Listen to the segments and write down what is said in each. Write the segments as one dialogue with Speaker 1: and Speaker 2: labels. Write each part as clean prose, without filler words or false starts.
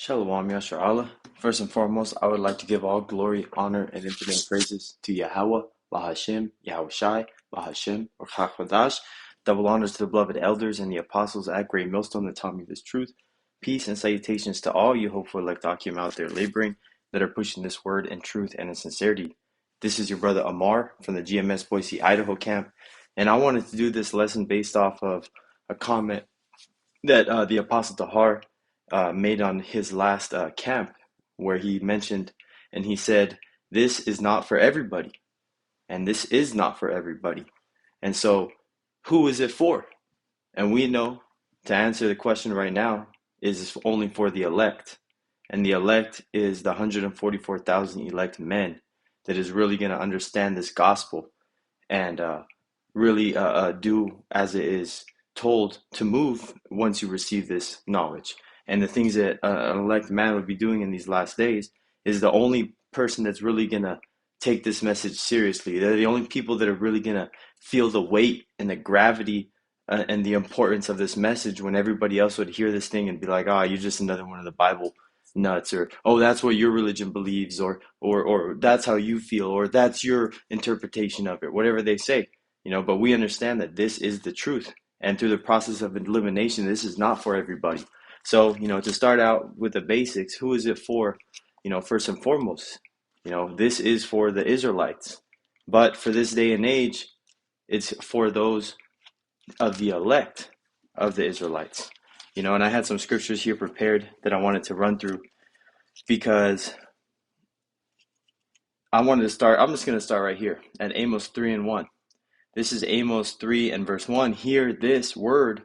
Speaker 1: Shalom, Yashar Allah. First and foremost, I would like to give all glory, honor, and infinite praises to Yahweh, Bahashem, Yahushai, Bahashem, or Chachvadash. Double honors to the beloved elders and the apostles at Great Millstone that taught me this truth. Peace and salutations to all you hopeful elect Akim out there laboring that are pushing this word in truth and in sincerity. This is your brother Amar from the GMS Boise, Idaho camp, and I wanted to do this lesson based off of a comment that the Apostle Tahar made on his last camp, where he mentioned and he said, "This is not for everybody, and this is not for everybody." And so, who is it for? And we know to answer the question right now is only for the elect, and the elect is the 144,000 elect men that is really going to understand this gospel and really do as it is told to move once you receive this knowledge. And the things that an elect man would be doing in these last days is the only person that's really going to take this message seriously. They're the only people that are really going to feel the weight and the gravity and the importance of this message when everybody else would hear this thing and be like, "Ah, you're just another one of the Bible nuts," or "Oh, that's what your religion believes," or "That's how you feel," or "That's your interpretation of it," whatever they say. But we understand that this is the truth. And through the process of elimination, this is not for everybody. So, to start out with the basics, who is it for? First and foremost, this is for the Israelites. But for this day and age, it's for those of the elect of the Israelites. And I had some scriptures here prepared that I wanted to run through because I wanted to start. I'm just going to start right here at Amos 3:1. This is Amos 3 and verse 1. Hear this word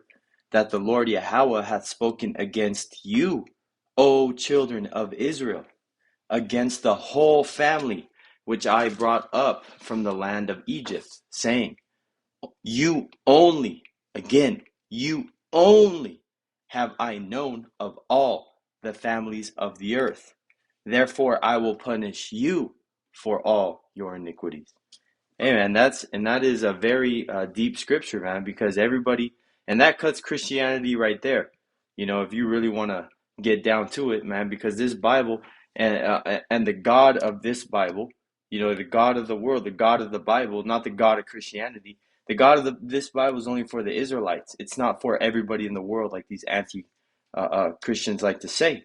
Speaker 1: that the Lord Yahweh hath spoken against you, O children of Israel, against the whole family which I brought up from the land of Egypt, saying, you only, again, you only have I known of all the families of the earth. Therefore I will punish you for all your iniquities. Hey man, that is a very deep scripture, man, because everybody, and that cuts Christianity right there. If you really want to get down to it, man, because this Bible and the God of this Bible, the God of the world, the God of the Bible, not the God of Christianity, the God of this Bible is only for the Israelites. It's not for everybody in the world, like these anti-Christians like to say.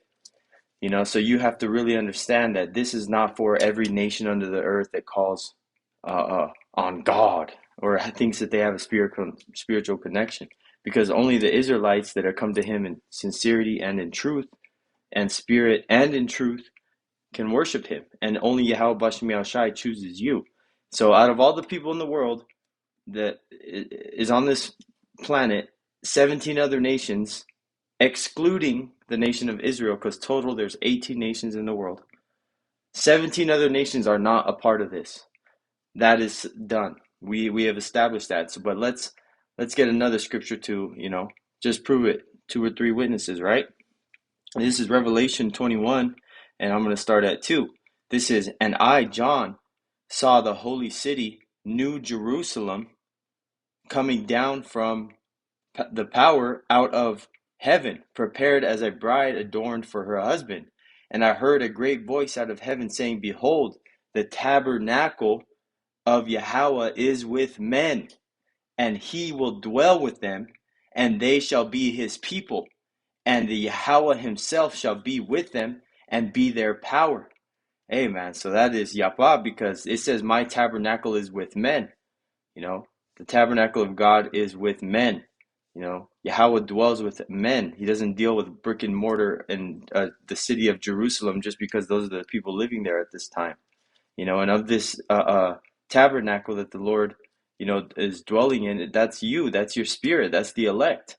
Speaker 1: So you have to really understand that this is not for every nation under the earth that calls on God or thinks that they have a spiritual connection, because only the Israelites that are come to him in sincerity and in truth and spirit and in truth can worship him, and only Yahweh Bashem Yahushai chooses you. So out of all the people in the world that is on this planet, 17 other nations, excluding the nation of Israel, because total there's 18 nations in the world, 17 other nations are not a part of this. That is done. We have established that. So, but let's get another scripture to just prove it. 2 or 3 witnesses, right? And this is Revelation 21, and I'm going to start at 2. This is, and I, John, saw the holy city, New Jerusalem, coming down from the power out of heaven, prepared as a bride adorned for her husband. And I heard a great voice out of heaven saying, behold, the tabernacle of Yahweh is with men, and he will dwell with them, and they shall be his people, and the Yahweh himself shall be with them and be their power. Hey man, so that is Yahweh, because it says my tabernacle is with men. The tabernacle of God is with men. Yahweh dwells with men. He doesn't deal with brick and mortar in the city of Jerusalem just because those are the people living there at this time. And of this tabernacle that the Lord, is dwelling in, that's you, that's your spirit, that's the elect.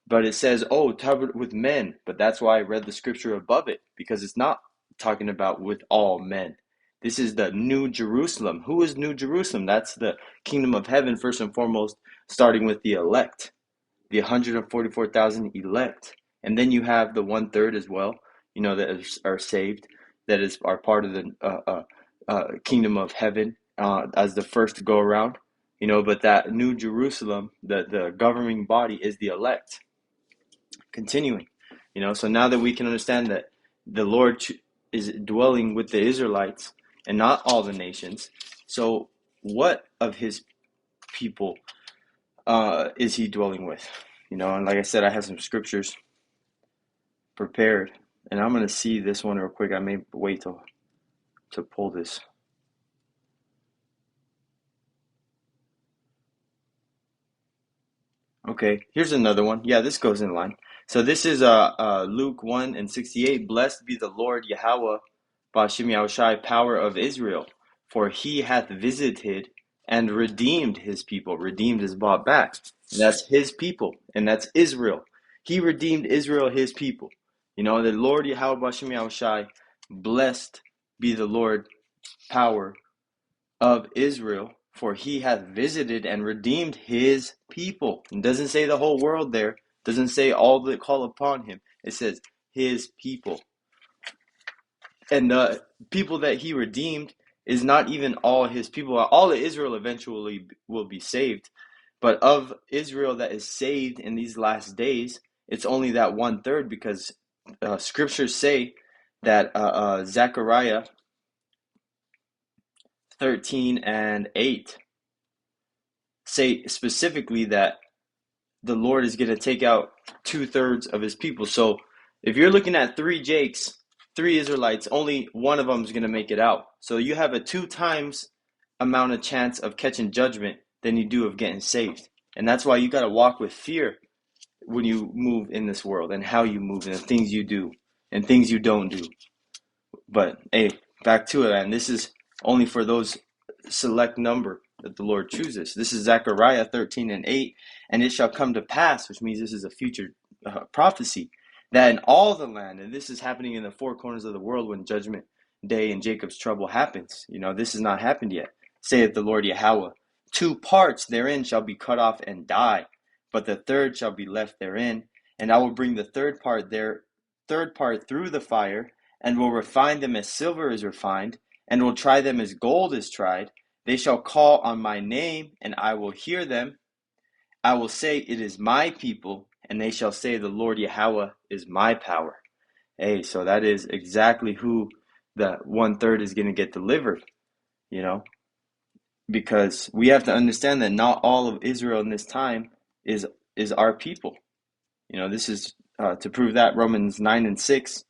Speaker 1: But it says, oh, tabernacle with men. But that's why I read the scripture above it, because it's not talking about with all men. This is the New Jerusalem. Who is New Jerusalem? That's the kingdom of heaven, first and foremost, starting with the elect, the 144,000 elect. And then you have the 1/3 as well, that are saved, that are part of the kingdom of heaven as the first go around, but that New Jerusalem, the governing body, is the elect. Continuing, so now that we can understand that the Lord is dwelling with the Israelites and not all the nations. So what of his people is he dwelling with? And like I said, I have some scriptures prepared, and I'm going to see this one real quick. I may wait to pull this. Okay, here's another one. Yeah, this goes in line. So this is Luke 1:68. Blessed be the Lord Yahweh, Ba'ashem Yahushai, power of Israel, for he hath visited and redeemed his people. Redeemed is bought back. And that's his people, and that's Israel. He redeemed Israel, his people. The Lord Yahweh, Ba'ashem Yahushai, blessed be the Lord, power of Israel, for he hath visited and redeemed his people. It doesn't say the whole world there. It doesn't say all that call upon him. It says his people. And the people that he redeemed is not even all his people. All of Israel eventually will be saved. But of Israel that is saved in these last days, it's only that 1/3, because scriptures say that Zechariah 13:8 say specifically that the Lord is going to take out 2/3 of his people. So if you're looking at 3 Jakes, 3 Israelites, only one of them is going to make it out. So you have a 2 times amount of chance of catching judgment than you do of getting saved. And that's why you got to walk with fear when you move in this world, and how you move, and the things you do and things you don't do. But hey, back to it, and this is only for those select number that the Lord chooses. This is Zechariah 13:8. And it shall come to pass, which means this is a future prophecy, that in all the land, and this is happening in the 4 corners of the world when judgment day and Jacob's trouble happens. This has not happened yet. Saith the Lord Yahweh, 2 parts therein shall be cut off and die, but the third shall be left therein. And I will bring the third part through the fire, and will refine them as silver is refined, and will try them as gold is tried. They shall call on my name, and I will hear them. I will say, it is my people, and they shall say, the Lord Yahweh is my power. Hey, so that is exactly who the 1/3 is going to get delivered, because we have to understand that not all of Israel in this time is our people. This is to prove that Romans 9:6.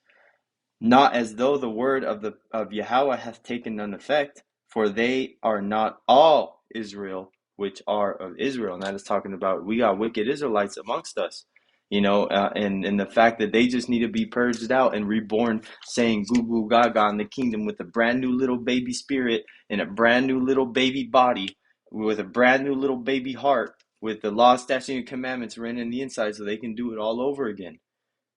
Speaker 1: Not as though the word of Yahweh hath taken none effect, for they are not all Israel which are of Israel. And that is talking about, we got wicked Israelites amongst us, and the fact that they just need to be purged out and reborn, saying goo goo gaga in the kingdom with a brand new little baby spirit and a brand new little baby body, with a brand new little baby heart, with the law, statute, and commandments written in the inside, so they can do it all over again.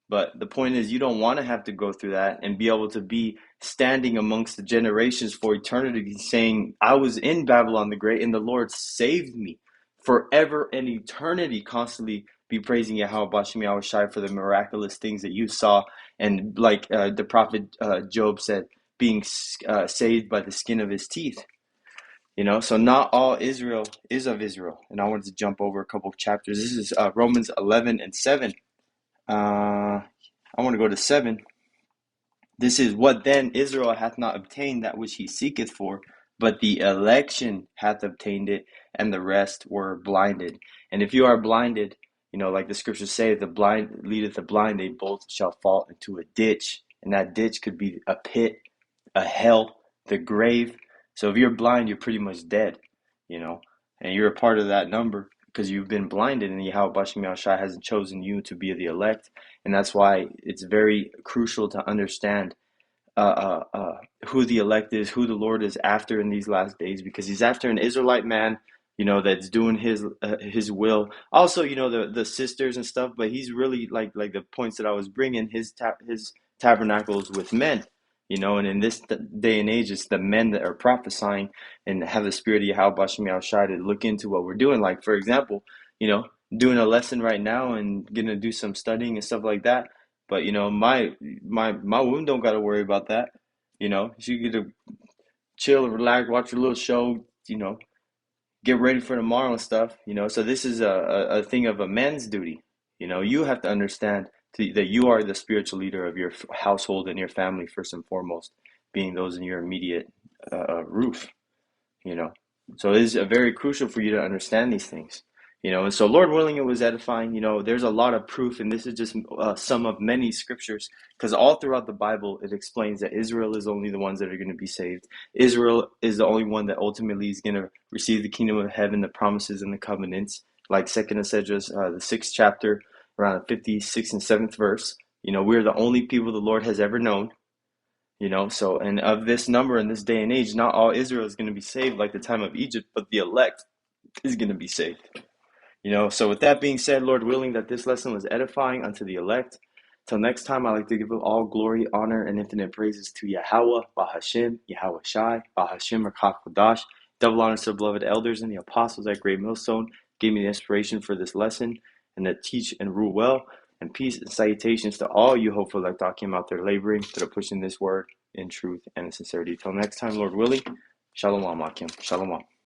Speaker 1: But the point is, you don't want to have to go through that and be able to be standing amongst the generations for eternity, saying, I was in Babylon the Great and the Lord saved me. Forever and eternity, constantly be praising Yahweh Ba'ashem Yahushai for the miraculous things that you saw. And like the prophet Job said, being saved by the skin of his teeth. So not all Israel is of Israel. And I wanted to jump over a couple of chapters. This is Romans 11:7. I want to go to 7. This is, what then? Israel hath not obtained that which he seeketh for, but the election hath obtained it, and the rest were blinded. And if you are blinded, like the scriptures say, the blind leadeth the blind, they both shall fall into a ditch. And that ditch could be a pit, a hell, the grave. So if you're blind, you're pretty much dead, and you're a part of that number, because you've been blinded, and Yahweh Ba'ashem Yahushai hasn't chosen you to be the elect. And that's why it's very crucial to understand who the elect is, who the Lord is after in these last days, because he's after an Israelite man, that's doing his will. Also, the sisters and stuff, but he's really like the points that I was bringing, his tabernacles with men. And in this day and age, it's the men that are prophesying and have the spirit of Yahweh Ba'ashem Yahushai to look into what we're doing. Like, for example, doing a lesson right now and gonna do some studying and stuff like that. But my woman don't gotta worry about that. She get to chill and relax, watch a little show. Get ready for tomorrow and stuff. So this is a thing of a man's duty. You have to understand that you are the spiritual leader of your household and your family, first and foremost, being those in your immediate roof, you know. So it is very crucial for you to understand these things, and so Lord willing, it was edifying. There's a lot of proof, and this is just some of many scriptures, because all throughout the Bible it explains that Israel is only the ones that are going to be saved. Israel is the only one that ultimately is going to receive the kingdom of heaven, the promises and the covenants, like Second Esdras, the 6th chapter, around the 56th and 7th verse. We're the only people the Lord has ever known. So, and of this number in this day and age, not all Israel is going to be saved like the time of Egypt, but the elect is going to be saved. So with that being said, Lord willing, that this lesson was edifying unto the elect. Till next time, I like to give all glory, honor, and infinite praises to Yahweh, Bahashem, Yahweh Shai, Bahashem, Rakach Kodash. Double honor to the beloved elders and the apostles at Great Millstone gave me the inspiration for this lesson and to teach and rule well. And peace and salutations to all you hopeful Akim out there laboring, that are pushing this word in truth and in sincerity. Till next time, Lord willing, Shalom, Akim. Shalom.